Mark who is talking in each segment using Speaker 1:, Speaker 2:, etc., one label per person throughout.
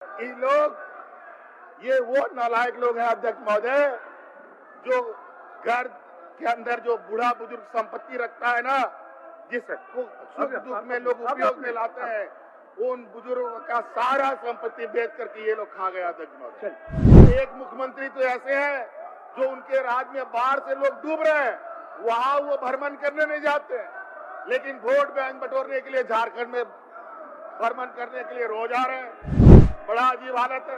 Speaker 1: ये लोग, ये वो नालायक लोग हैं अध्यक्ष महोदय, जो घर के अंदर जो बूढ़ा बुजुर्ग संपत्ति रखता है ना, जिस सुख दुख में लोग उपयोग में लाते हैं, उन बुजुर्गों का सारा संपत्ति बेच करके ये लोग खा गए अध्यक्ष महोदय। एक मुख्यमंत्री तो ऐसे हैं जो उनके राज में बाढ़ से लोग डूब रहे हैं, वहां वो भ्रमण करने नहीं जाते हैं, लेकिन वोट बैंक बटोरने के लिए झारखंड में भ्रमण करने के लिए रोज आ रहे हैं। बड़ा अजीब हालत है।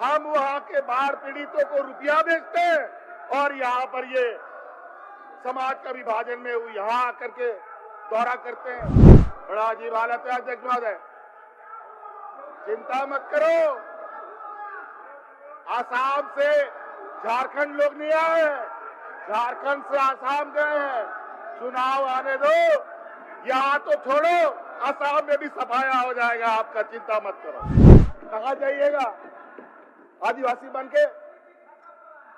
Speaker 1: हम वहां के बाढ़ पीड़ितों को रुपया बेचते हैं और यहाँ पर ये समाज का विभाजन में यहाँ आकर के दौरा करते हैं। बड़ा अजीब हालत है अध्यक्ष महोदय। चिंता मत करो, आसाम से झारखंड लोग नहीं आए, झारखंड से आसाम गए हैं। चुनाव आने दो, यहाँ तो छोड़ो, आसाम में भी सफाया हो जाएगा आपका, चिंता मत करो। कहाँ जाइएगा आदिवासी बन के,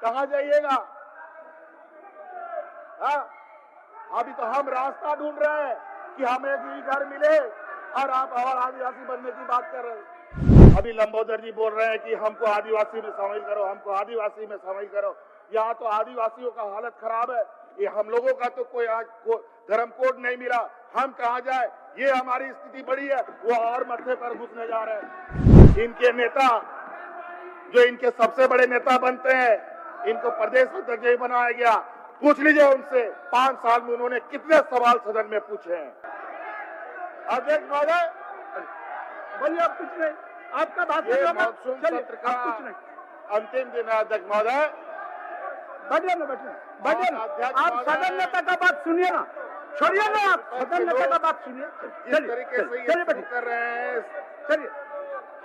Speaker 1: कहाँ जाइएगा? अभी तो हम रास्ता ढूंढ रहे हैं कि हमें भी घर मिले और आप और आदिवासी बनने की बात कर रहे हैं। अभी लंबोदर जी बोल रहे हैं कि हमको आदिवासी में शामिल करो, हमको आदिवासी में शामिल करो। यहाँ तो आदिवासियों का हालत खराब है। ये हम लोगों का तो कोई आज धर्म कोड नहीं मिला, हम कहाँ जाए? ये हमारी स्थिति बड़ी है, वो और मत्थे पर घुसने जा रहे हैं। इनके नेता, जो इनके सबसे बड़े नेता बनते हैं, इनको प्रदेश अध्यक्ष बनाया गया। पूछ लीजिए उनसे 5 साल में उन्होंने कितने सवाल सदन में पूछे हैं। अध्यक्ष महोदय
Speaker 2: बोलिए, आप कुछ नहीं, आपका भाषण
Speaker 1: मानसून सत्र का अंतिम दिन है अध्यक्ष महोदय।
Speaker 2: बैठिए ना, बैठिए ना, आप सदन नेता का बात सुनिए ना, छोड़िए ना, आप सदन नेता का बात सुनिए।
Speaker 1: जिस तरीके से ये कर रहे हैं,
Speaker 2: चलिए,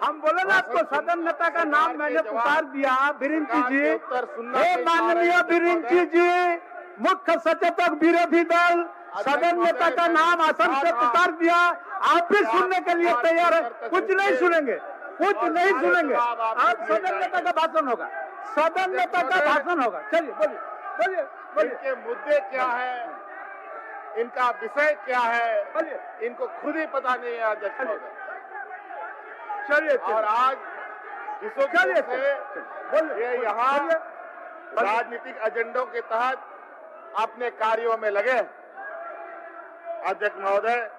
Speaker 2: हम बोले ना आपको सदन नेता का नाम मैंने पुकार दिया। बिरिंची जी, हे माननीय बिरिंची जी, मुख्य सचेतक विरोधी दल, सदन नेता का नाम आसन से पुकार दिया। आप भी सुनने के लिए तैयार है? कुछ नहीं सुनेंगे, कुछ नहीं सुनेंगे। आप सदन नेता का भाषण होगा, सदन नेता का भाषण होगा। चलिए बोलिए, बोलिए, बोलिए।
Speaker 1: इनके मुद्दे क्या है, इनका विषय क्या है,
Speaker 2: बोलिए।
Speaker 1: इनको खुद ही पता नहीं है अध्यक्ष महोदय।
Speaker 2: चलिए,
Speaker 1: और आज
Speaker 2: चलिए
Speaker 1: ये यहाँ राजनीतिक एजेंडों के तहत अपने कार्यों में लगे। अध्यक्ष महोदय,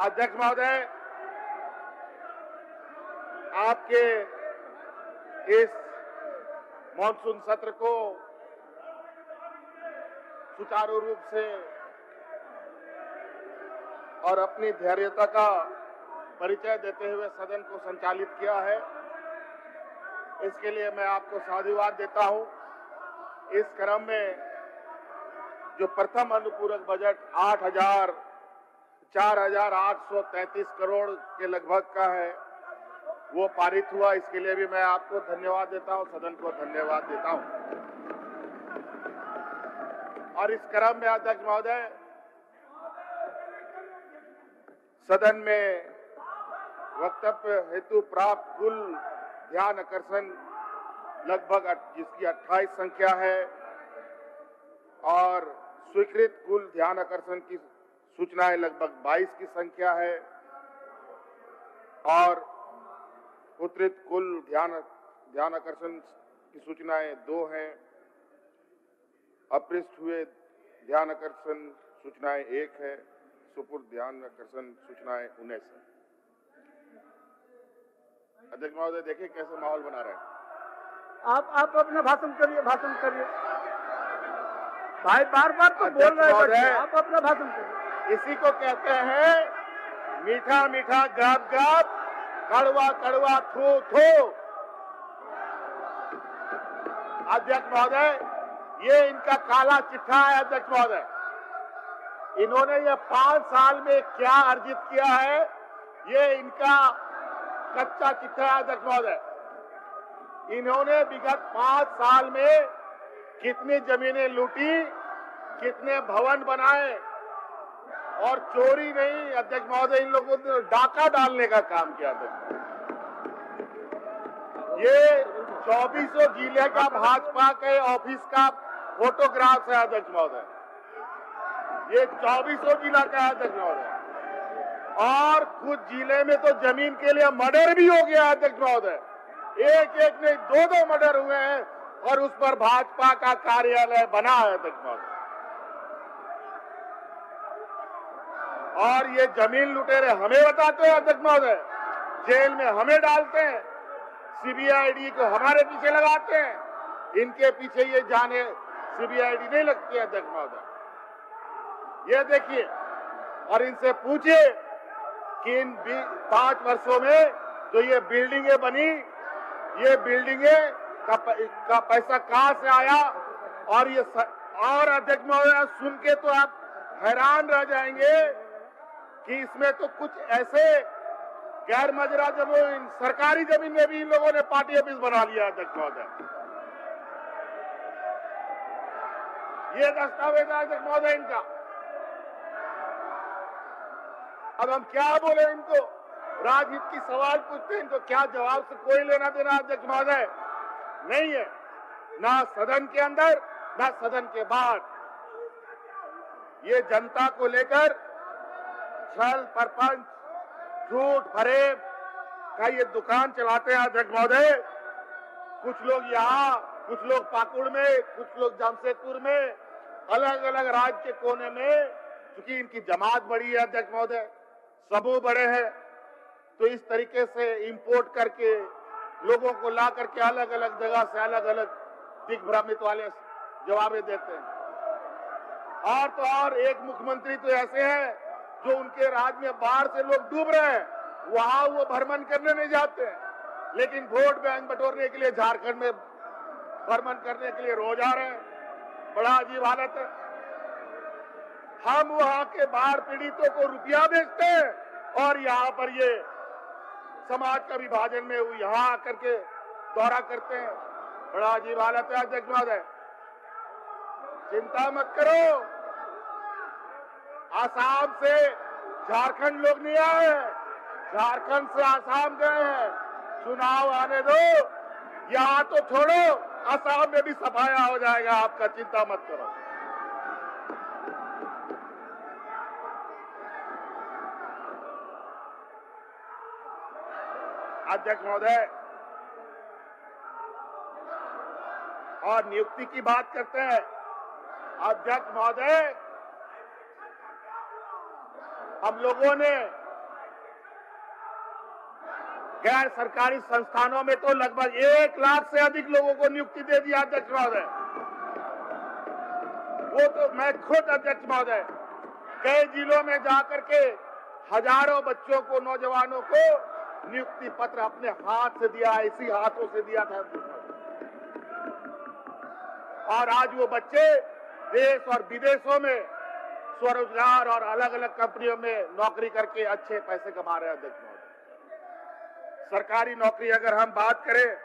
Speaker 1: अध्यक्ष महोदय, आपके इस मॉनसून सत्र को सुचारू रूप से और अपनी धैर्यता का परिचय देते हुए सदन को संचालित किया है, इसके लिए मैं आपको साधुवाद देता हूं। इस क्रम में जो प्रथम अनुपूरक बजट 4,833 करोड़ के लगभग का है, वो पारित हुआ। इसके लिए भी मैं आपको धन्यवाद देता हूं, सदन को धन्यवाद देता हूं। और इस क्रम में अध्यक्ष महोदय, सदन में वक्तव्य हेतु प्राप्त कुल ध्यान आकर्षण लगभग जिसकी 28 संख्या है और स्वीकृत कुल ध्यान आकर्षण की सूचनाएं लगभग 22 की संख्या है और उत्तरित कुल ध्यान आकर्षण की सूचनाएं 2 हैं। अपृष्ठ हुए ध्यान आकर्षण सूचनाएं 1 है। सुपुर्द ध्यान आकर्षण सूचनाएं 19 है। अध्यक्ष महोदय देखिए कैसे माहौल बना रहे हैं।
Speaker 2: आप अपना भाषण करिए, भाषण करिए भाई, बार बार तो बोल रहे हैं, आप अपना भाषण करिए।
Speaker 1: इसी को कहते हैं मीठा मीठा गप गप, कड़वा कड़वा थू थू। अध्यक्ष महोदय, ये इनका काला चिट्ठा है। अध्यक्ष महोदय, इन्होंने ये 5 साल में क्या अर्जित किया है, ये इनका कच्चा चिट्ठा है। अध्यक्ष महोदय, इन्होंने विगत 5 साल में कितनी जमीनें लूटी, कितने भवन बनाए और चोरी नहीं अध्यक्ष महोदय, इन लोगों ने डाका डालने का काम किया था। ये 2400 जिले का भाजपा के ऑफिस का फोटोग्राफ है अध्यक्ष महोदय। ये 2400 जिला का अध्यक्ष महोदय, और कुछ जिले में तो जमीन के लिए मर्डर भी हो गया अध्यक्ष महोदय। एक एक नहीं, दो दो मर्डर हुए हैं और उस पर भाजपा का कार्यालय बना है अध्यक्ष महोदय। और ये जमीन लुटेरे हमें बताते हैं अध्यक्ष महोदय, जेल में हमें डालते हैं, सीबीआईडी को हमारे पीछे लगाते हैं, इनके पीछे ये जाने सीबीआईडी नहीं लगती है अध्यक्ष महोदय। ये देखिए और इनसे पूछिए कि इन 5 वर्षों में जो ये बिल्डिंगें बनी, ये बिल्डिंगें का पैसा कहां से आया। और ये और अध्यक्ष महोदय सुन के तो आप हैरान रह जाएंगे कि इसमें तो कुछ ऐसे गैर मजरा जमीन, सरकारी जमीन में भी इन लोगों ने पार्टी ऑफिस बना लिया अध्यक्ष महोदय। ये दस्तावेज है अध्यक्ष महोदय इनका। अब हम क्या बोले इनको, राजनीति की सवाल पूछते हैं, इनको क्या जवाब से कोई लेना देना अध्यक्ष महोदय नहीं है, ना सदन के अंदर ना सदन के बाहर। ये जनता को लेकर छल प्रपंच झूठ फरेब का ये दुकान चलाते हैं अध्यक्ष महोदय। कुछ लोग यहाँ, कुछ लोग पाकुड़ में, कुछ लोग जमशेदपुर में, अलग अलग राज्य के कोने में, क्योंकि इनकी जमात बड़ी है अध्यक्ष महोदय, समूह बड़े हैं, तो इस तरीके से इंपोर्ट करके लोगों को ला करके अलग अलग जगह से अलग अलग दिग्भ्रमित वाले जवाबें देते हैं। और तो और एक मुख्यमंत्री तो ऐसे हैं जो उनके राज्य में बाढ़ से लोग डूब रहे हैं, वहां वो भ्रमण करने नहीं जाते हैं, लेकिन वोट बैंक बटोरने के लिए झारखंड में भ्रमण करने के लिए रोज आ रहे हैं। बड़ा अजीब हालत है। हम वहां के बाढ़ पीड़ितों को रुपया बेचते हैं और यहाँ पर ये समाज का विभाजन में यहाँ आकर के दौरा करते हैं। बड़ा अजीब हालत है अध्यक्ष महोदय। चिंता मत करो, आसाम से झारखंड लोग नहीं आए हैं, झारखंड से आसाम गए हैं। चुनाव आने दो, यहाँ तो छोड़ो, आसाम में भी सफाया हो जाएगा आपका, चिंता मत करो। अध्यक्ष महोदय, और नियुक्ति की बात करते हैं अध्यक्ष महोदय, हम लोगों ने गैर सरकारी संस्थानों में तो लगभग 1 लाख से अधिक लोगों को नियुक्ति दे दिया अध्यक्ष महोदय। वो तो मैं खुद अध्यक्ष महोदय कई जिलों में जाकर के हजारों बच्चों को, नौजवानों को नियुक्ति पत्र अपने हाथ से दिया, इसी हाथों से दिया था। और आज वो बच्चे देश और विदेशों में स्वरोजगार और अलग अलग कंपनियों में नौकरी करके अच्छे पैसे कमा रहे हैं अध्यक्ष महोदय। सरकारी नौकरी अगर हम बात करें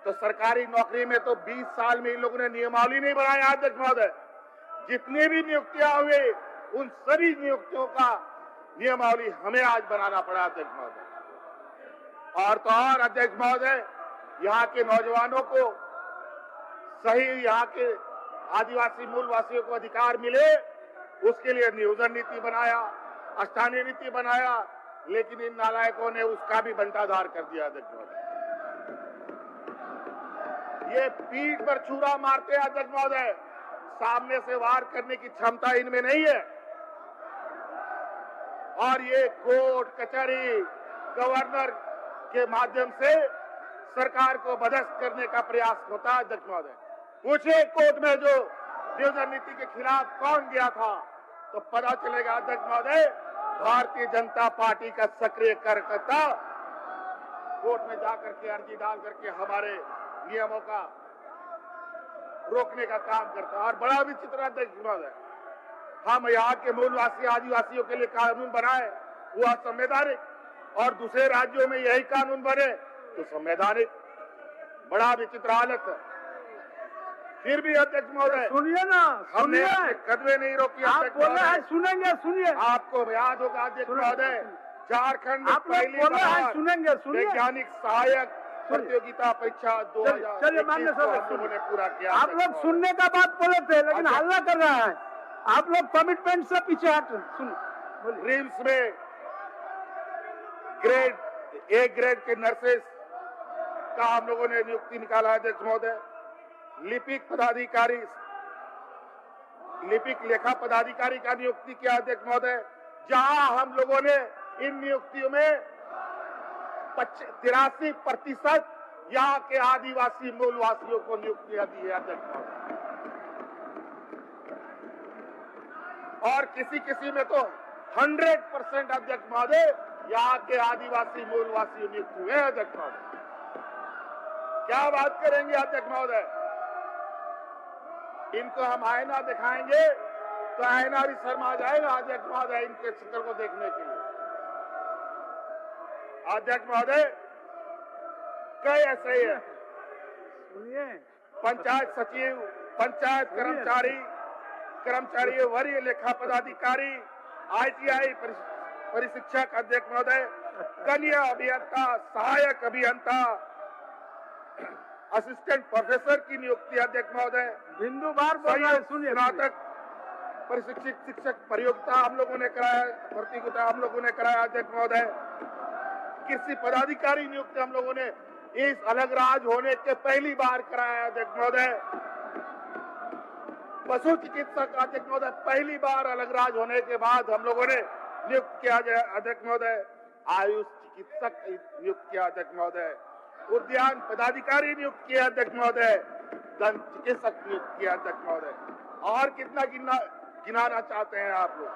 Speaker 1: तो सरकारी नौकरी में तो 20 साल में इन लोगों ने नियमावली नहीं बनाया अध्यक्ष महोदय। जितनी भी नियुक्तियां हुई उन सभी नियुक्तियों का नियमावली हमें आज बनाना पड़ा अध्यक्ष महोदय। और तो और अध्यक्ष महोदय, यहाँ के नौजवानों को सही, यहाँ के आदिवासी मूलवासियों को अधिकार मिले, उसके लिए नियोजन नीति बनाया, स्थानीय नीति बनाया, लेकिन इन नालायकों ने उसका भी बंटाधार कर दिया अध्यक्ष महोदय। ये पीठ पर छुरा मारते हैं अध्यक्ष महोदय, सामने से वार करने की क्षमता इनमें नहीं है। और ये कोर्ट कचहरी, गवर्नर के माध्यम से सरकार को बदस्त करने का प्रयास होता है अध्यक्ष महोदय। पूछे कोर्ट में जो नियोजन नीति के खिलाफ कौन गया था तो पता चलेगा अध्यक्ष महोदय, भारतीय जनता पार्टी का सक्रिय कार्यकर्ता कोर्ट में जाकर के अर्जी डाल करके हमारे नियमों का रोकने का काम करता है। और बड़ा विचित्र अध्यक्ष महोदय, हम यहाँ के मूलवासी आदिवासियों के लिए कानून बनाए वो असंवैधानिक, और दूसरे राज्यों में यही कानून बने तो संवैधानिक। बड़ा विचित्र हालत है। फिर भी अध्यक्ष महोदय
Speaker 2: सुनिए ना,
Speaker 1: हमने
Speaker 2: सुनिए,
Speaker 1: कदमे नहीं रोकी।
Speaker 2: आप बोले हैं सुनेंगे, सुनिए।
Speaker 1: आपको याद होगा अध्यक्ष महोदय, झारखंड में
Speaker 2: आप लोग
Speaker 1: पहली
Speaker 2: बोले हैं
Speaker 1: बार
Speaker 2: सुनेंगे, सुनिए।
Speaker 1: वैज्ञानिक सहायक प्रतियोगिता परीक्षा 2021
Speaker 2: चलिए मान्य सर,
Speaker 1: हम लोगों ने पूरा किया।
Speaker 2: आप लोग सुनने का बात बोले थे लेकिन हल्ला कर रहा है। आप लोग कमिटमेंट से पीछे हट सुन
Speaker 1: रिम्स में ग्रेड के नर्सेस का हम लोगों ने नियुक्ति निकाला है अध्यक्ष महोदय। लिपिक लेखा पदाधिकारी का नियुक्ति किया अध्यक्ष महोदय, जहां हम लोगों ने इन नियुक्तियों में 83% यहाँ के आदिवासी मूलवासियों को नियुक्तियां दी है अध्यक्ष महोदय। और किसी में तो 100% अध्यक्ष महोदय यहाँ के आदिवासी मूलवासी नियुक्त हुए हैं अध्यक्ष महोदय। क्या बात करेंगे अध्यक्ष महोदय? इनको हम आईना दिखाएंगे तो आईना भी शर्मा जाएगा अध्यक्ष महोदय इनके चित्र को देखने के लिए। अध्यक्ष महोदय कई ऐसे ही है,
Speaker 2: सुनिए,
Speaker 1: पंचायत सचिव, पंचायत कर्मचारी वरीय लेखा पदाधिकारी, ITI परिशिक्षक अध्यक्ष महोदय, कन्या अभियंता, सहायक अभियंता, असिस्टेंट प्रोफेसर की नियुक्ति अध्यक्ष महोदय,
Speaker 2: बिंदु बार बोल रहे हैं, सुनिए।
Speaker 1: स्नातक प्रशिक्षित शिक्षक प्रयोक्ता हम लोगों ने कराया, भर्ती कोटा हम लोगों ने कराया अध्यक्ष महोदय। कृषि पदाधिकारी नियुक्ति हम लोगों ने इस अलग राज होने के पहली बार कराया अध्यक्ष महोदय। पशु चिकित्सक अध्यक्ष महोदय पहली बार अलग राज होने के बाद हम लोगों ने नियुक्त किया अध्यक्ष महोदय। आयुष चिकित्सक नियुक्त किया अध्यक्ष महोदय। उद्यान पदाधिकारी नियुक्त किया अध्यक्ष महोदय। दंत चिकित्सक नियुक्त किया अध्यक्ष महोदय। और कितना गिनाना चाहते हैं आप लोग?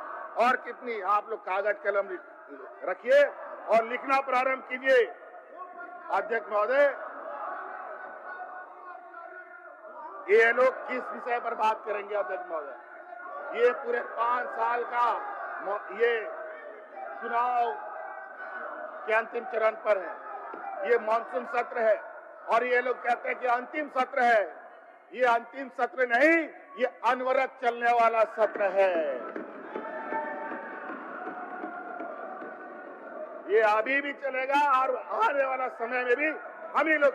Speaker 1: और कितनी? आप लोग कागज कलम रखिए और लिखना प्रारंभ कीजिए अध्यक्ष महोदय। ये लोग किस विषय पर बात करेंगे अध्यक्ष महोदय? ये पूरे 5 साल का ये चुनाव के अंतिम चरण पर है। ये मानसून सत्र है और ये लोग कहते हैं कि अंतिम सत्र है। ये अंतिम सत्र नहीं, ये अनवरत चलने वाला सत्र है। ये अभी भी चलेगा और आने वाला समय में भी हम ही लोग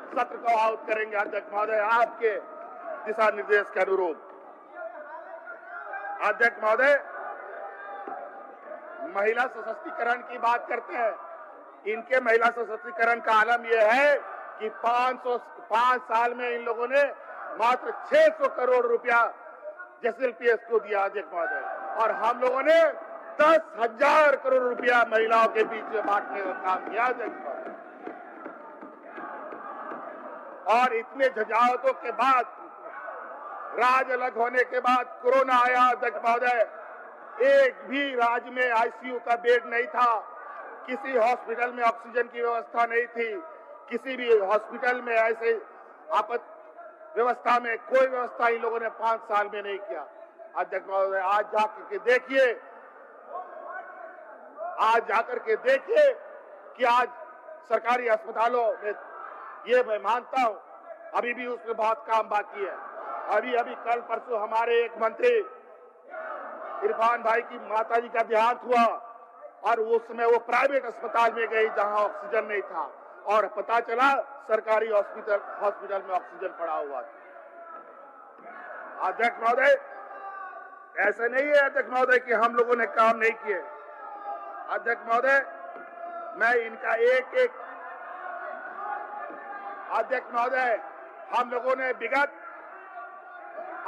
Speaker 1: सत्र को आहूत करेंगे अध्यक्ष महोदय, आपके दिशा निर्देश के अनुरूप। अध्यक्ष महोदय, महिला सशक्तिकरण की बात करते हैं। इनके महिला सशक्तिकरण का आलम यह है कि 5 साल में इन लोगों ने मात्र 600 करोड़ रुपया JSLPS को दिया अध्यक्ष महोदय, और हम लोगों ने 10,000 करोड़ रुपया महिलाओं के बीच में बांटने का काम किया अध्यक्ष महोदय। और इतने झंझावातों के बाद, राज अलग होने के बाद कोरोना आया अध्यक्ष महोदय। एक भी राज्य में ICU का बेड नहीं था, किसी हॉस्पिटल में ऑक्सीजन की व्यवस्था नहीं थी, किसी भी हॉस्पिटल में ऐसे आपात व्यवस्था में कोई व्यवस्था इन लोगों ने 5 साल में नहीं किया अध्यक्ष महोदय। आज जाकर के देखिए कि आज सरकारी अस्पतालों में, ये मैं मानता हूं अभी भी उसमें बहुत काम बाकी है। अभी कल परसों हमारे एक मंत्री इरफान भाई की माताजी का देहांत हुआ और उस समय वो प्राइवेट अस्पताल में गई जहां ऑक्सीजन नहीं था, और पता चला सरकारी हॉस्पिटल में ऑक्सीजन पड़ा हुआ था। अध्यक्ष महोदय, ऐसे नहीं है अध्यक्ष महोदय कि हम लोगों ने काम नहीं किए। अध्यक्ष महोदय, मैं इनका एक अध्यक्ष महोदय, हम लोगों ने विगत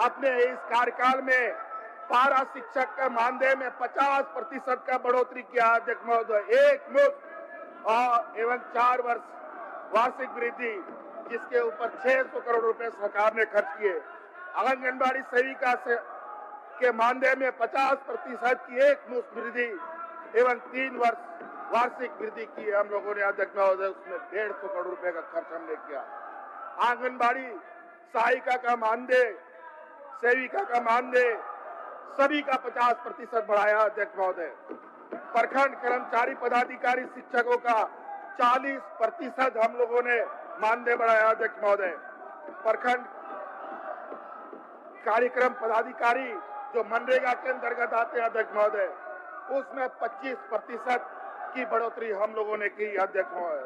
Speaker 1: अपने इस कार्यकाल में पारा शिक्षक का मानदेय में 50% का बढ़ोतरी किया अध्यक्ष महोदय, एक मुश्त एवं 4 वर्ष वार्षिक वृद्धि, जिसके ऊपर 600 करोड़ रुपए सरकार ने खर्च किए। आंगनबाड़ी सेविका के मानदेय में 50% की एक मुश्त वृद्धि एवं 3 वर्ष वार्षिक वृद्धि की हम लोगों ने अध्यक्ष महोदय। उसमें 150 करोड़ रुपए का खर्च हमने किया। आंगनबाड़ी सहायिका का मानदेय, सेविका का मानदेय सभी का 50% बढ़ाया अध्यक्ष महोदय। प्रखंड कर्मचारी पदाधिकारी शिक्षकों का 40% हम लोगों ने मानदेय बढ़ाया अध्यक्ष महोदय। प्रखंड कार्यक्रम पदाधिकारी जो मनरेगा के अंतर्गत आते हैं अध्यक्ष महोदय, उसमें 25% की बढ़ोतरी हम लोगों ने की अध्यक्ष महोदय।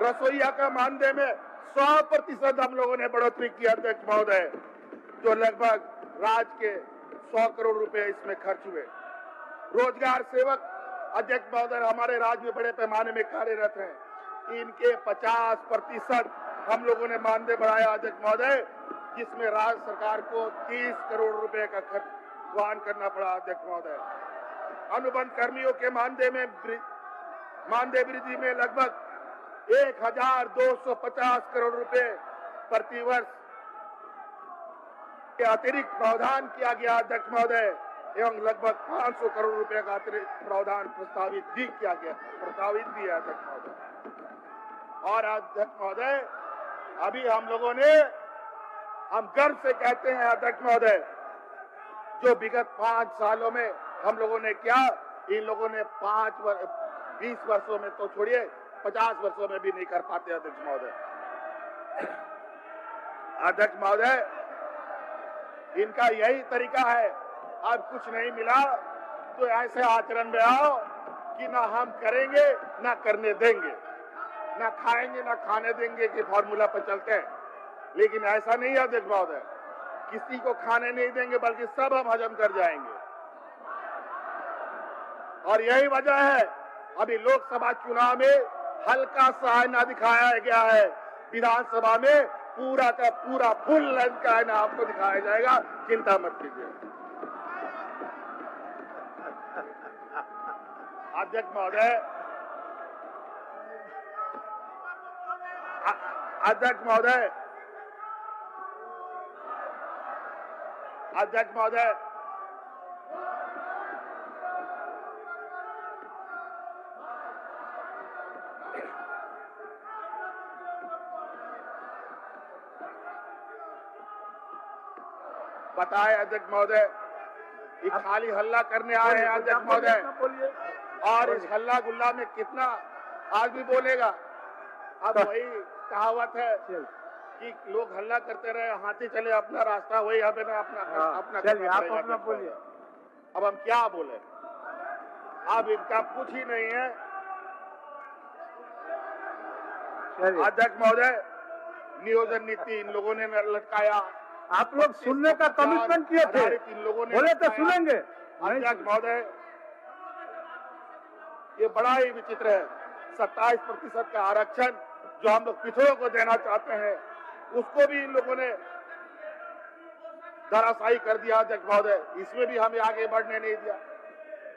Speaker 1: रसोईया का मानदेय में 100% हम लोगों ने बढ़ोतरी की अध्यक्ष महोदय। जो लगभग राज्य के 100 करोड़ रुपए इसमें खर्च हुए। रोजगार सेवक अध्यक्ष महोदय हमारे राज्य में बड़े पैमाने में कार्यरत हैं, इनके 50% हम लोगों ने मानदेय बढ़ाया अध्यक्ष महोदय, जिसमें राज्य सरकार को 30 करोड़ रुपए का खर्च वहन करना पड़ा अध्यक्ष महोदय। अनुबंध कर्मियों के मानदेय वृद्धि में लगभग 1250 करोड़ रुपए प्रतिवर्ष के अतिरिक्त प्रावधान किया गया अध्यक्ष महोदय, एवं लगभग 500 करोड़ रुपए का अतिरिक्त प्रावधान प्रस्तावित भी है अध्यक्ष महोदय। और अध्यक्ष महोदय अभी हम गर्व से कहते हैं अध्यक्ष महोदय, जो विगत 5 सालों में हम लोगों ने किया, इन लोगों ने 20 वर्षों में तो छोड़िए 50 वर्षों में भी नहीं कर पाते अध्यक्ष महोदय। अध्यक्ष महोदय इनका यही तरीका है, अब कुछ नहीं मिला तो ऐसे आचरण में आओ कि ना हम करेंगे ना करने देंगे, ना खाएंगे ना खाने देंगे कि फॉर्मूला पर चलते हैं। लेकिन ऐसा नहीं है अध्यक्ष महोदय, किसी को खाने नहीं देंगे बल्कि सब हम हजम कर जाएंगे। और यही वजह है अभी लोकसभा चुनाव में हल्का सा आईना दिखाया गया है, विधानसभा में पूरा का पूरा फुल लेंथ का आईना आपको दिखाया जाएगा, चिंता मत कीजिए। अध्यक्ष महोदय अध्यक्ष महोदय अध्यक्ष महोदय बताए अध्यक्ष महोदय, ये खाली हल्ला करने आए हैं अध्यक्ष महोदय, और इस हल्ला गुल्ला में कितना आज भी बोलेगा। अब वही कहावत है कि लोग हल्ला करते रहे, हाथी चले अपना रास्ता, वही हमें अपना बोलिए। अब हम क्या बोले, अब इनका कुछ ही नहीं है। अध्यक्ष महोदय नियोजन नीति इन लोगों ने लटकाया,
Speaker 2: आप लोग सुनने का कमिटमेंट किए थे,
Speaker 1: इन लोगों ने
Speaker 2: बोले तो सुनेंगे।
Speaker 1: अध्यक्ष महोदय ये बड़ा ही विचित्र है, 27% का आरक्षण जो हम लोग पिछड़ों को देना चाहते हैं, उसको भी इन लोगों ने धराशायी कर दिया अध्यक्ष महोदय, इसमें भी हमें आगे बढ़ने नहीं दिया।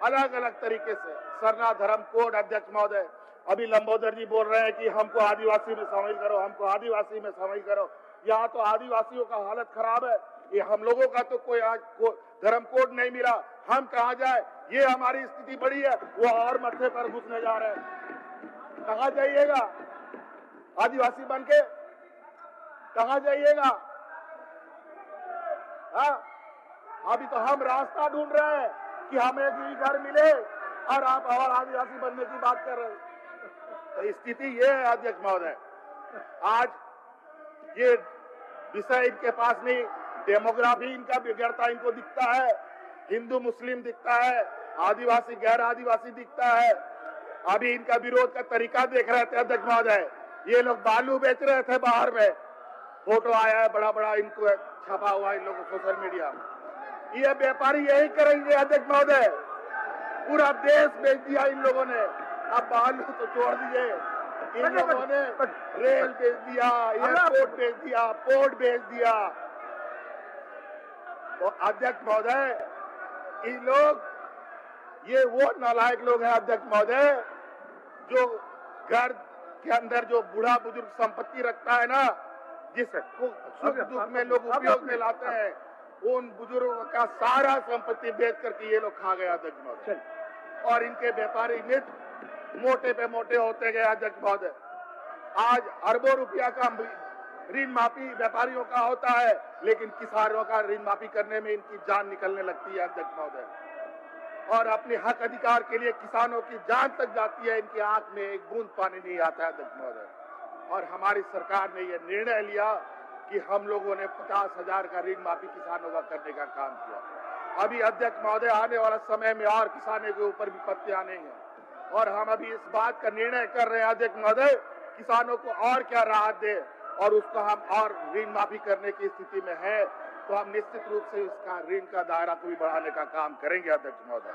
Speaker 1: अलग अलग तरीके से सरना धर्म कोड अध्यक्ष महोदय, अभी लंबोदर जी बोल रहे हैं कि हमको आदिवासी में शामिल करो, हमको आदिवासी में शामिल करो। यहाँ तो आदिवासियों का हालत खराब है, ये हम लोगों का तो कोई आज धर्म कोड नहीं मिला, हम कहाँ जाए, ये हमारी स्थिति बड़ी है, वो और मत्थे पर घुसने जा रहे हैं। कहाँ जाइएगा आदिवासी बन के, कहाँ जाइएगा? अभी तो हम रास्ता ढूंढ रहे हैं कि हमें एक घर मिले और आप और आदिवासी बनने की बात कर रहे हैं। तो स्थिति ये है अध्यक्ष महोदय, आज ये विषय इनके पास नहीं, डेमोग्राफी इनका बिगड़ता इनको दिखता है, हिंदू मुस्लिम दिखता है, आदिवासी गैर आदिवासी दिखता है। अभी इनका विरोध का तरीका देख रहे थे अध्यक्ष महोदय, ये लोग बालू बेच रहे थे बाहर में, फोटो आया है बड़ा बड़ा, इनको छपा हुआ इन लोगों सोशल मीडिया। ये व्यापारी यही करेंगे अध्यक्ष महोदय, पूरा देश बेच दिया इन लोगों ने। अब बालू तो छोड़ दिए, इन लोगों ने रेल बेच दिया, एयरपोर्ट बेच दिया, पोर्ट बेच दिया। तो अध्यक्ष महोदय इन लोग, ये वो नालायक लोग हैं अध्यक्ष महोदय, जो घर के अंदर जो बूढ़ा बुजुर्ग संपत्ति रखता है ना, जिसको सुख दुख में लोग उपयोग में लाते हैं, उन बुजुर्गों का सारा संपत्ति बेच करके ये लोग खा गए अध्यक्ष महोदय। और इनके व्यापारी मित्र मोटे पे मोटे होते गए अध्यक्ष महोदय। आज अरबों रुपया का ऋण माफी व्यापारियों का होता है, लेकिन किसानों का ऋण माफी करने में इनकी जान निकलने लगती है अध्यक्ष महोदय। और अपने हक अधिकार के लिए किसानों की जान तक जाती है, इनकी आंख में एक बूंद पानी नहीं आता है अध्यक्ष महोदय। और हमारी सरकार ने यह निर्णय लिया कि हम लोगों ने 50,000 का ऋण माफी किसानों का करने का काम किया। अभी अध्यक्ष महोदय आने वाला समय में और किसानों के ऊपर विपत्ति आने हैं, और हम अभी इस बात का निर्णय कर रहे हैं अध्यक्ष महोदय, किसानों को और क्या राहत दे, और उसको हम और ऋण माफी करने की स्थिति में है। तो हम निश्चित रूप से इसका ऋण का दायरा को भी बढ़ाने का काम करेंगे। अध्यक्ष महोदय,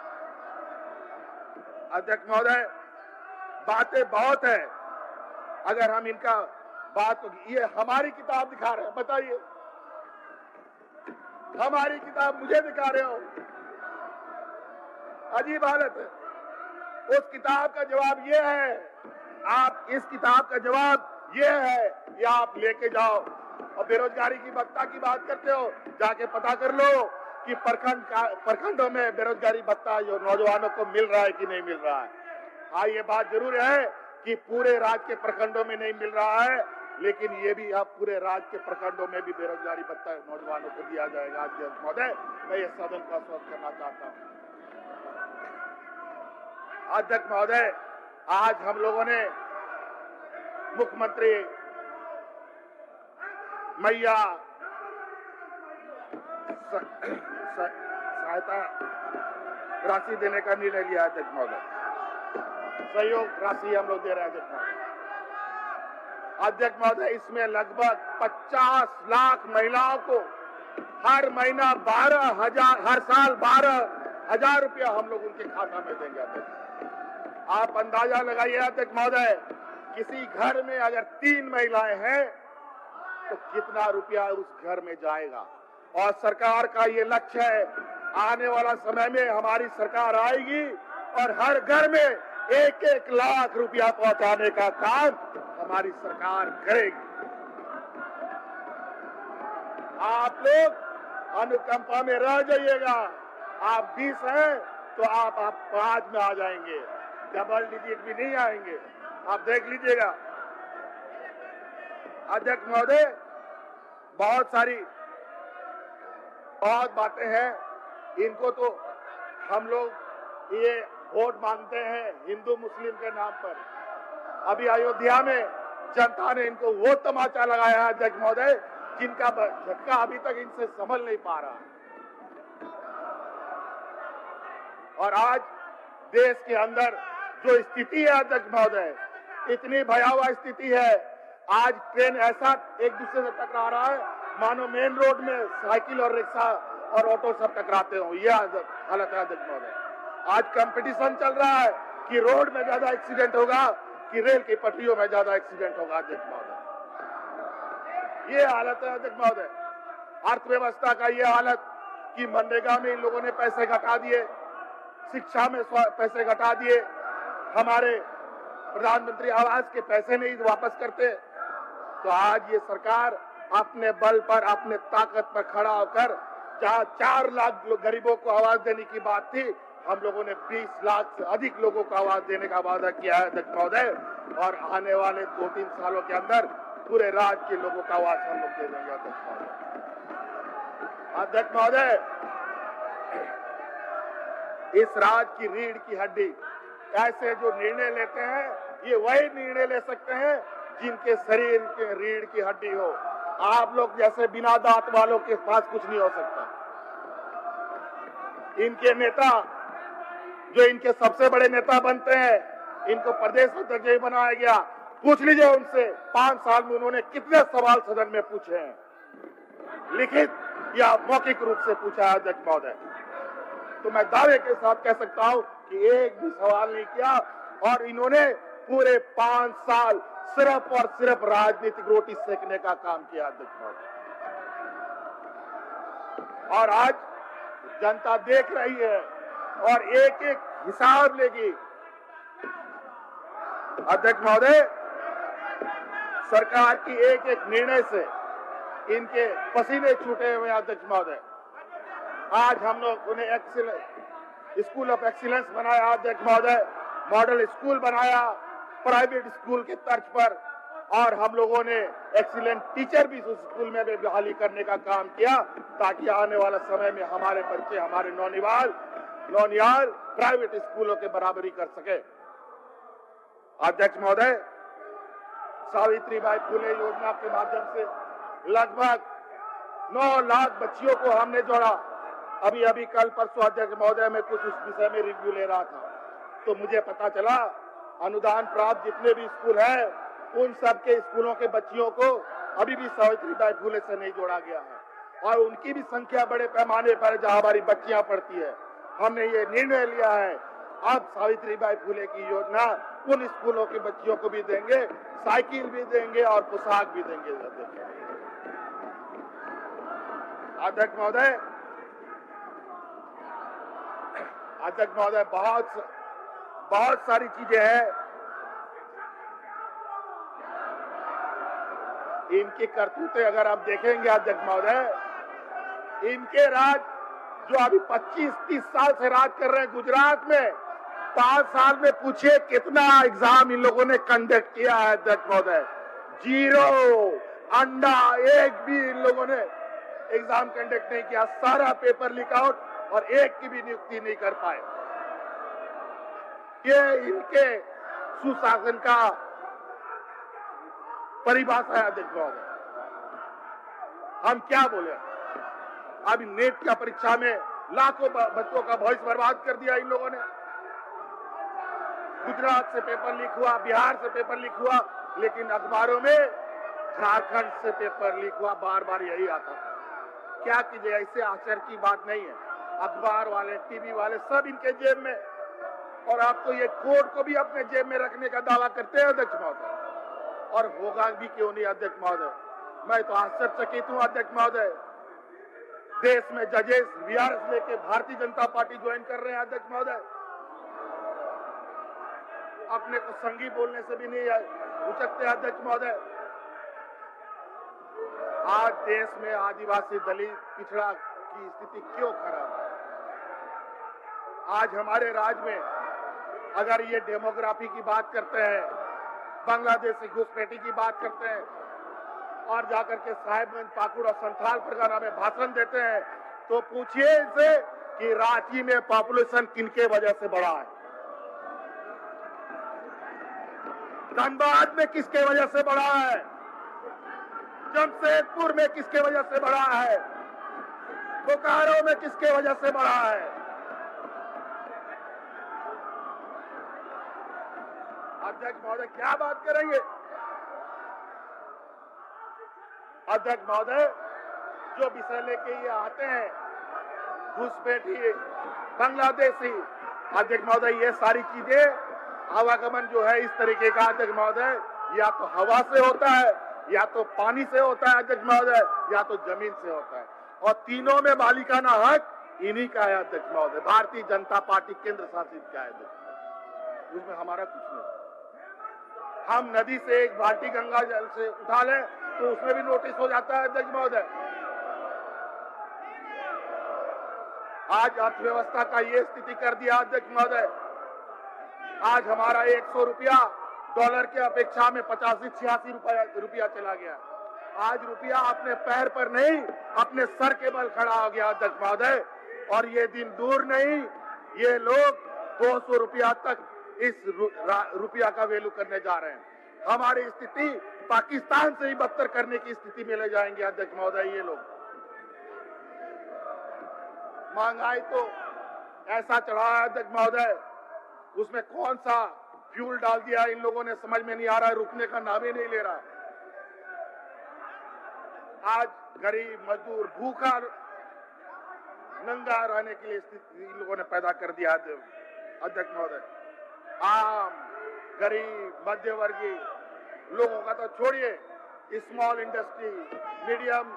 Speaker 1: अध्यक्ष महोदय, बातें बहुत है। अगर हम इनका बात को, ये हमारी किताब दिखा रहे हैं, बताइए, हमारी किताब मुझे दिखा रहे हो, अजीब हालत है। उस किताब का जवाब ये है, आप इस किताब का जवाब ये है, ये आप लेके जाओ। और बेरोजगारी की भत्ता की बात करते हो, जाके पता कर लो कि प्रखंडों में बेरोजगारी भत्ता जो नौजवानों को मिल रहा है कि नहीं मिल रहा है। हाँ, ये बात जरूर है कि पूरे राज्य के प्रखंडों में नहीं मिल रहा है, लेकिन ये भी अब पूरे राज्य के प्रखंडों में भी बेरोजगारी भत्ता नौजवानों को दिया जाएगा। अध्यक्ष महोदय, मैं ये सदन का स्वागत करना चाहता हूँ। अध्यक्ष महोदय, आज हम लोगों ने मुख्यमंत्री मैया सहायता राशि देने का निर्णय लिया। अध्यक्ष महोदय, सहयोग राशि हम लोग दे रहे हैं। अध्यक्ष महोदय, इसमें लगभग 50 लाख महिलाओं को हर महीना 12,000, हर साल 12,000 रुपया हम लोग उनके खाता में देंगे। अध्यक्ष, आप अंदाजा लगाइए अध्यक्ष महोदय, किसी घर में अगर 3 महिलाएं हैं तो कितना रुपया उस घर में जाएगा। और सरकार का ये लक्ष्य है, आने वाला समय में हमारी सरकार आएगी और हर घर में 1-1 लाख रुपया पहुंचाने का काम हमारी सरकार करेगी। आप लोग अनुकंपा में रह जाइएगा। आप 20 हैं तो आप 5 में आ जाएंगे, डबल डिजिट भी नहीं आएंगे, आप देख लीजिएगा। अध्यक्ष महोदय, बहुत बातें हैं, इनको तो हम लोग ये वोट मांगते हैं हिंदू मुस्लिम के नाम पर। अभी अयोध्या में जनता ने इनको वो तमाचा लगाया है अध्यक्ष महोदय, जिनका झटका अभी तक इनसे संभल नहीं पा रहा। और आज देश के अंदर जो स्थिति है अध्यक्ष महोदय, इतनी भयावह स्थिति है। आज ट्रेन ऐसा एक दूसरे से टकरा रहा है मानो मेन रोड में साइकिल और रिक्शा और ऑटो सब टकराते हो, यह हालत है अध्यक्ष महोदय। आज कंपटीशन चल रहा है कि रोड में ज्यादा एक्सीडेंट होगा कि रेल की पटरियों में ज्यादा एक्सीडेंट होगा। अध्यक्ष महोदय, ये हालत है अध्यक्ष महोदय। अर्थव्यवस्था का ये हालत कि मनरेगा में इन लोगों ने पैसे घटा दिए, शिक्षा में पैसे घटा दिए, हमारे प्रधानमंत्री आवास के पैसे नहीं वापस करते। तो आज ये सरकार अपने बल पर, अपने ताकत पर खड़ा होकर, जहां 4 लाख गरीबों को आवाज देने की बात थी, हम लोगों ने 20 लाख से अधिक लोगों को आवाज देने का वादा किया है अध्यक्ष महोदय। और आने वाले 2-3 सालों के अंदर पूरे राज्य के लोगों का आवाज हम लोग दे देंगे। अध्यक्ष महोदय, इस राज्य की रीढ़ की हड्डी, ऐसे जो निर्णय लेते हैं, ये वही निर्णय ले सकते हैं जिनके शरीर के रीढ़ की हड्डी हो। आप लोग जैसे बिना दांत वालों के पास कुछ नहीं हो सकता। इनके नेता, जो इनके सबसे बड़े नेता बनते हैं, इनको प्रदेश अध्यक्ष बनाया गया। पूछ लीजिए उनसे 5 साल में उन्होंने कितने सवाल सदन में पूछे हैं, लिखित या मौखिक रूप से पूछा है अध्यक्ष महोदय। तो मैं दावे के साथ कह सकता हूं कि एक भी सवाल नहीं किया। और इन्होंने पूरे 5 साल सिर्फ और सिर्फ राजनीतिक रोटी सेकने का काम किया अध्यक्ष महोदय। और आज जनता देख रही है और एक एक हिसाब लेगी। अध्यक्ष महोदय, सरकार की एक एक निर्णय से इनके पसीने छूटे हुए अध्यक्ष महोदय। आज हम लोग उन्हें स्कूल ऑफ एक्सीलेंस बनाया अध्यक्ष महोदय, मॉडल स्कूल बनाया प्राइवेट स्कूल के तर्ज पर, और हम लोगों ने एक्सीलेंट टीचर भी उस स्कूल में भी बहाली करने का काम किया, ताकि आने वाला समय में हमारे बच्चे, हमारे नौनियाल प्राइवेट स्कूलों के बराबरी कर सके। अध्यक्ष महोदय, सावित्रीबाई फुले योजना के माध्यम से लगभग 9 लाख बच्चियों को हमने जोड़ा। अभी कल परसों अध्यक्ष महोदय मैं कुछ उस विषय में रिव्यू ले रहा था, तो मुझे पता चला अनुदान प्राप्त जितने भी स्कूल हैं, उन सब के स्कूलों के बच्चियों को अभी भी सावित्रीबाई फुले से नहीं जोड़ा गया है। और उनकी भी संख्या बड़े पैमाने पर है जहां हमारी बच्चियां पढ़ती है। हमने ये निर्णय लिया है अब सावित्रीबाई फुले की योजना उन स्कूलों की बच्चियों को भी देंगे, साइकिल भी देंगे और पोशाक भी देंगे। अध्यक्ष महोदय, बहुत सारी चीजें हैं। इनकी करतूतें अगर आप देखेंगे अध्यक्ष महोदय, इनके राज जो अभी 25-30 साल से राज कर रहे हैं गुजरात में, 5 साल में पूछिए कितना एग्जाम इन लोगों ने कंडक्ट किया है अध्यक्ष महोदय। 0 अंडा एक भी इन लोगों ने एग्जाम कंडक्ट नहीं किया, सारा पेपर लीक आउट और एक की भी नियुक्ति नहीं कर पाए। ये इनके सुशासन का परिभाषा है अध्यक्ष महोदय। हम क्या बोले, अभी नेट का परीक्षा में लाखों बच्चों का भविष्य बर्बाद कर दिया इन लोगों ने। गुजरात से पेपर लीक हुआ, बिहार से पेपर लीक हुआ, लेकिन अखबारों में झारखंड से पेपर लीक हुआ, बार बार यही आता था। क्या कीजिए, ऐसे आश्चर्य की बात नहीं है। अखबार वाले, टीवी वाले सब इनके जेब में, और आप तो ये कोर्ट को भी अपने जेब में रखने का दावा करते हैं अध्यक्ष महोदय, और होगा भी क्यों नहीं अध्यक्ष महोदय। मैं तो आश्चर्यचकित हूं अध्यक्ष महोदय। देश में जजेस वीआरएस लेके भारतीय जनता पार्टी ज्वाइन कर रहे हैं अध्यक्ष महोदय। अपने को संगी बोलने से भी नहीं उचकते अध्यक्ष महोदय। आज देश में आदिवासी, दलित, पिछड़ा की स्थिति क्यों खराब है? आज हमारे राज्य में अगर ये डेमोग्राफी की बात करते हैं, बांग्लादेशी घुसपैठी की बात करते हैं और जाकर के साहिबगंज, पाकुड़ और संथाल परगना में भाषण देते हैं, तो पूछिए इनसे कि रांची में पॉपुलेशन किनके वजह से बढ़ा है, धनबाद में किसके वजह से बढ़ा है, जमशेदपुर में किसके वजह से बढ़ा है, बोकारो में किसके वजह से बढ़ा है। अध्यक्ष महोदय क्या बात करेंगे? अध्यक्ष महोदय जो विषय लेके ये आते हैं, घुसपैठी, बांग्लादेशी, अध्यक्ष महोदय ये सारी चीजें आवागमन जो है इस तरीके का अध्यक्ष महोदय या तो हवा से होता है, या तो पानी से होता है अध्यक्ष महोदय, या तो जमीन से होता है, और तीनों में मालिकाना हक इन्हीं का है अध्यक्ष महोदय। भारतीय जनता पार्टी केंद्र शासित का है अध्यक्ष, उसमें हमारा कुछ नहीं। हम नदी से एक बाल्टी गंगा जल से उठा लें तो उसमें भी नोटिस हो जाता है अध्यक्ष महोदय। आज अर्थव्यवस्था का ये स्थिति कर दिया अध्यक्ष महोदय। आज हमारा 100 रुपया डॉलर के अपेक्षा में 85-86 रुपया चला गया। आज रुपया अपने पैर पर नहीं, अपने सर के बल खड़ा हो गया अध्यक्ष महोदय। और ये दिन दूर नहीं, ये लोग 200 रुपया तक इस रुपया का वैल्यू करने जा रहे हैं। हमारी स्थिति पाकिस्तान से ही बदतर करने की स्थिति में ले जाएंगे अध्यक्ष महोदय ये लोग। महंगाई तो ऐसा चढ़ा है अध्यक्ष महोदय, उसमें कौन सा फ्यूल डाल दिया इन लोगों ने समझ में नहीं आ रहा है, रुकने का नाम ही नहीं ले रहा। आज गरीब मजदूर भूखा नंगा रहने के लिए स्थिति इन लोगों ने पैदा कर दिया अध्यक्ष महोदय। आम, गरीब, मध्यवर्गीय लोगों का तो छोड़िए, स्मॉल इंडस्ट्री, मीडियम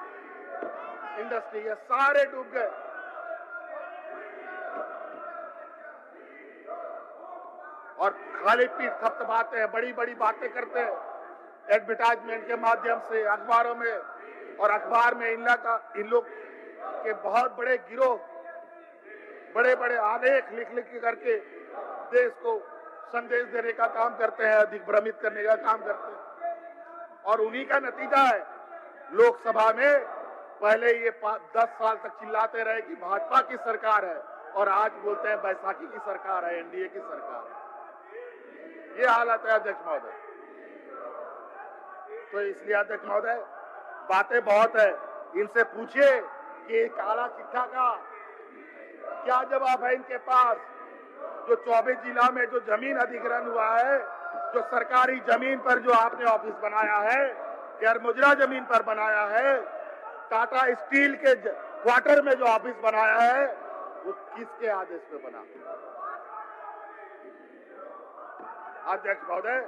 Speaker 1: इंडस्ट्री, ये सारे डूब गए। और खाली पीठ थपथपाते हैं, बड़ी बड़ी बातें करते हैं एडवर्टाइजमेंट के माध्यम से अखबारों में, और अखबार में इन लोग के बहुत बड़े गिरोह बड़े बड़े आलेख लिख करके देश को संदेश देने का काम करते हैं, दिग्भ्रमित करने का काम करते हैं। और उन्हीं का नतीजा है लोकसभा में पहले ये 10 साल तक चिल्लाते रहे कि भाजपा की सरकार है, और आज बोलते हैं बैसाखी की सरकार है, एनडीए की सरकार है। ये हालत है अध्यक्ष महोदय। तो इसलिए अध्यक्ष महोदय बातें बहुत है, इनसे पूछिए कि काला चिट्ठा का क्या जवाब है इनके पास। जो 24 जिला में जो जमीन अधिग्रहण हुआ है, जो सरकारी जमीन पर जो आपने ऑफिस बनाया है, गैर मुजरा जमीन पर बनाया है, टाटा स्टील के क्वार्टर में जो ऑफिस बनाया है वो किसके आदेश पे बना? अध्यक्ष महोदय,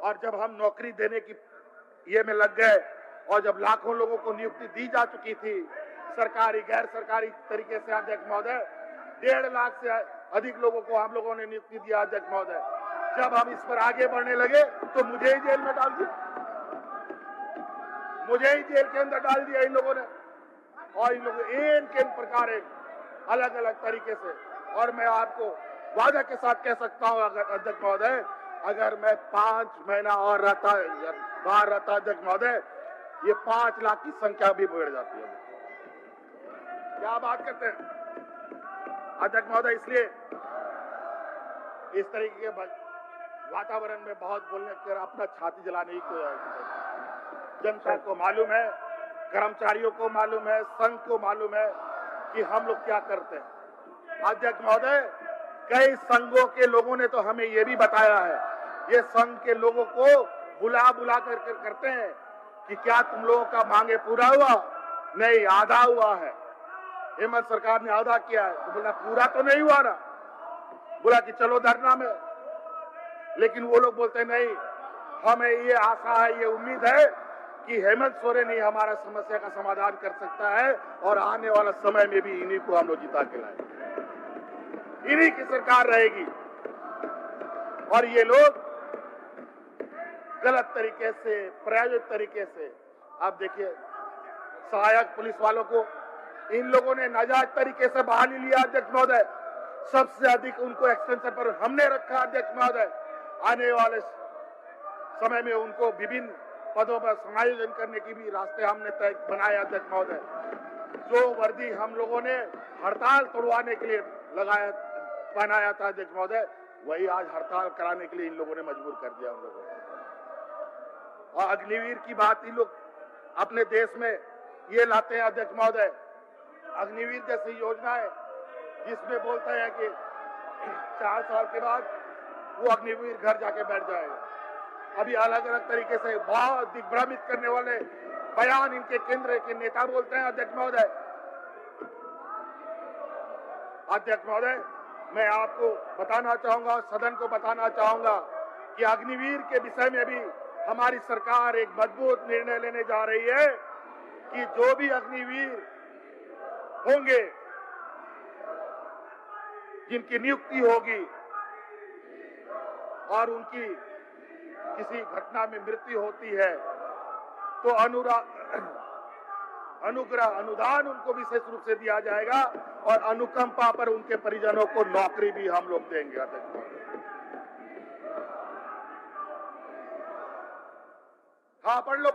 Speaker 1: और जब हम नौकरी देने की ये में लग गए और जब लाखों लोगों को नियुक्ति दी जा चुकी थी सरकारी गैर सरकारी तरीके से, अध्यक्ष महोदय 1.5 लाख से अधिक लोगों को हम लोगों ने नियुक्ति दिया। अध्यक्ष महोदय, जब हम इस पर आगे बढ़ने लगे तो मुझे ही जेल में डाल दिया, मुझे ही जेल के अंदर डाल दिया इन लोगों ने। और इन लोगों के प्रकार अलग अलग तरीके से, और मैं आपको वादा के साथ कह सकता हूं अध्यक्ष महोदय, अगर मैं 5 महीना और बाहर रहता अध्यक्ष महोदय, ये 5 लाख की संख्या भी बढ़ जाती है। क्या बात करते हैं अध्यक्ष महोदय? इसलिए इस तरीके के वातावरण में बहुत बोलने कर अपना छाती जलाने की कोई जनता को मालूम है, कर्मचारियों को मालूम है, संघ को मालूम है कि हम लोग क्या करते हैं। अध्यक्ष महोदय, कई संघों के लोगों ने तो हमें ये भी बताया है, ये संघ के लोगों को बुला बुला कर करते हैं कि क्या तुम लोगों का मांगे पूरा हुआ? नहीं, आधा हुआ है। हेमंत सरकार ने आधा किया है, तो बोला पूरा तो नहीं हुआ ना, बोला कि चलो धरना में। लेकिन वो लोग बोलते नहीं, हमें ये आशा है, ये उम्मीद है कि हेमंत सोरेन ही हमारा समस्या का समाधान कर सकता है और आने वाला समय में भी इन्हीं को हम लोग जिता के लाएंगे, इन्हीं की सरकार रहेगी। और ये लोग गलत तरीके से, प्रायोजित तरीके से, आप देखिए सहायक पुलिस वालों को इन लोगों ने नाजायज तरीके से बहाली लिया। अध्यक्ष महोदय, सबसे अधिक उनको एक्सटेंशन पर हमने रखा। अध्यक्ष महोदय, आने वाले समय में उनको विभिन्न पदों पर समायोजन करने की भी रास्ते हमने तय बनाए। अध्यक्ष महोदय, जो वर्दी हम लोगों ने हड़ताल तोड़वाने के लिए बनाया था अध्यक्ष महोदय, वही आज हड़ताल कराने के लिए इन लोगों ने मजबूर कर दिया हम लोगों को। और अग्निवीर की बात इन लोग अपने देश में ये लाते हैं अध्यक्ष महोदय, अग्निवीर जैसी योजनाएं जिसमें बोलते हैं कि 4 साल के बाद वो अग्निवीर घर जाके बैठ जाएगा। अभी अलग अलग तरीके से बहुत दिग्भ्रमित करने वाले बयान इनके केंद्र के नेता बोलते हैं। अध्यक्ष महोदय, अध्यक्ष महोदय, मैं आपको बताना चाहूंगा, सदन को बताना चाहूंगा कि अग्निवीर के विषय में भी हमारी सरकार एक मजबूत निर्णय लेने जा रही है कि जो भी अग्निवीर होंगे, जिनकी नियुक्ति होगी और उनकी किसी घटना में मृत्यु होती है तो अनुग्रह अनुदान उनको विशेष रूप से दिया जाएगा और अनुकंपा पर उनके परिजनों को नौकरी भी हम लोग देंगे। हाँ, पढ़ लो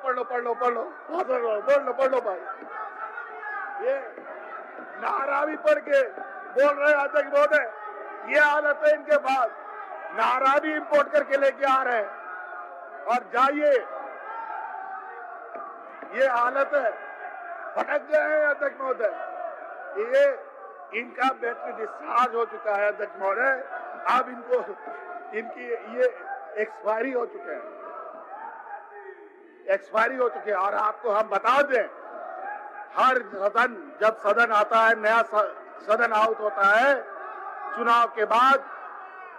Speaker 1: भाई। ये नारा भी पढ़ के बोल रहे हैं अध्यक्ष महोदय, ये हालत है इनके पास, नारा भी इंपोर्ट करके लेके आ रहे हैं। और जाइए, ये हालत है, भटक गए हैं अध्यक्ष महोदय। ये इनका बैटरी डिस्चार्ज हो चुका है अध्यक्ष महोदय, अब इनकी ये एक्सपायरी हो चुके हैं, और आपको हम बता दें, हर सदन, जब सदन आता है, नया सदन आउट होता है चुनाव के बाद,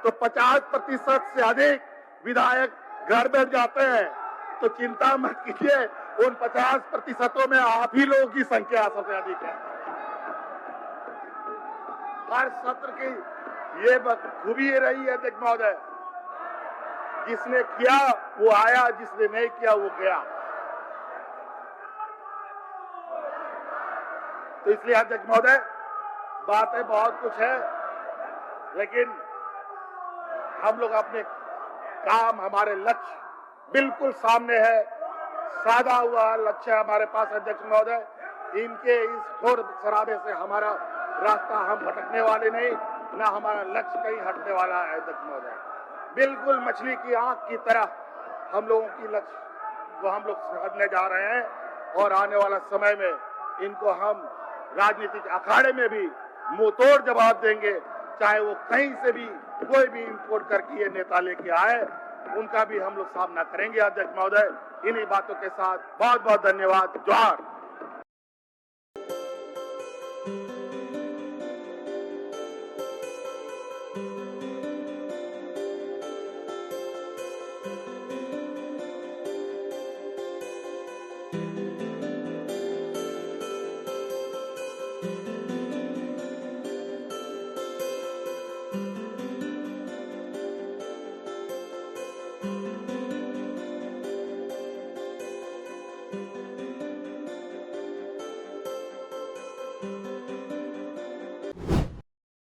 Speaker 1: तो 50% से अधिक विधायक घर बैठ जाते हैं। तो चिंता मत कीजिए, उन 50% में आप ही लोगों की संख्या सबसे अधिक है। हर सत्र की ये खूबी रही है अध्यक्ष महोदय, जिसने किया वो आया, जिसने नहीं किया वो गया। तो इसलिए अध्यक्ष महोदय, बातें बहुत कुछ है, लेकिन हम लोग अपने काम, हमारे लक्ष्य बिल्कुल सामने है, साधा हुआ लक्ष्य है हमारे पास अध्यक्ष महोदय। इनके इस शोर शराबे से हमारा रास्ता, हम भटकने वाले नहीं, ना हमारा लक्ष्य कहीं हटने वाला है अध्यक्ष महोदय। बिल्कुल मछली की आंख की तरह हम लोगों की लक्ष्य को हम लोग समझने जा रहे हैं, और आने वाला समय में इनको हम राजनीतिक अखाड़े में भी मुंह तोड़ जवाब देंगे, चाहे वो कहीं से भी कोई भी इंपोर्ट करके ये नेता लेके आए, उनका भी हम लोग सामना करेंगे अध्यक्ष महोदय। इन्हीं बातों के साथ बहुत बहुत धन्यवाद। जोहार।